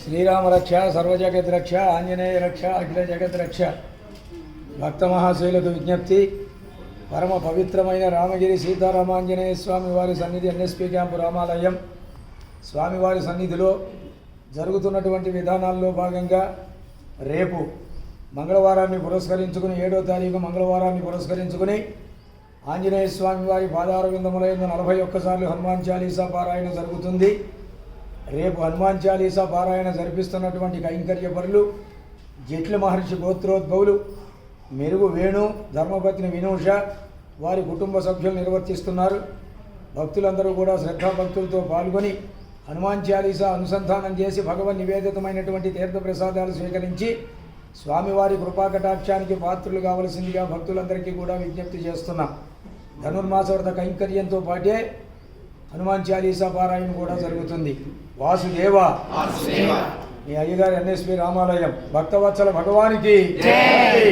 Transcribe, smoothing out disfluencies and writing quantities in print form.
శ్రీరామ రక్ష సర్వజగత్ రక్ష ఆంజనేయ రక్ష అఖిల జగత్ రక్ష. భక్త మహాశైలకు విజ్ఞప్తి, పరమ పవిత్రమైన రామగిరి సీతారామాంజనేయ స్వామి వారి సన్నిధి ఎన్ఎస్పి క్యాంపు రామాలయం స్వామివారి సన్నిధిలో జరుగుతున్నటువంటి విధానాల్లో భాగంగా రేపు మంగళవారాన్ని పురస్కరించుకుని 7వ తారీఖు మంగళవారాన్ని పురస్కరించుకుని ఆంజనేయ స్వామి వారి పాదార విందములైన 41 సార్లు హనుమాన్ చాలీసా పారాయణ జరుగుతుంది. రేపు హనుమాన్ చాలీసా పారాయణ జరిపిస్తున్నటువంటి కైంకర్య పరులు జట్ల మహర్షి గోత్రోద్భవులు మెరుగు వేణు ధర్మపత్ని వినూష వారి కుటుంబ సభ్యులు నిర్వర్తిస్తున్నారు. భక్తులందరూ కూడా శ్రద్ధాభక్తులతో పాల్గొని హనుమాన్ చాలీసా అనుసంధానం చేసి భగవన్ నివేదితమైనటువంటి తీర్థప్రసాదాలు స్వీకరించి స్వామివారి కృపాకటాక్షానికి పాత్రులు కావలసిందిగా భక్తులందరికీ కూడా విజ్ఞప్తి చేస్తున్నాం. ధనుర్మాస వ్రత కైంకర్యంతో పాటే హనుమాన్ చాలీసా పారాయణ కూడా జరుగుతుంది. వాసుదేవ మీ అయ్యగారి ఎన్ఎస్పి రామాలయం భక్తవత్సల భగవానికి జై.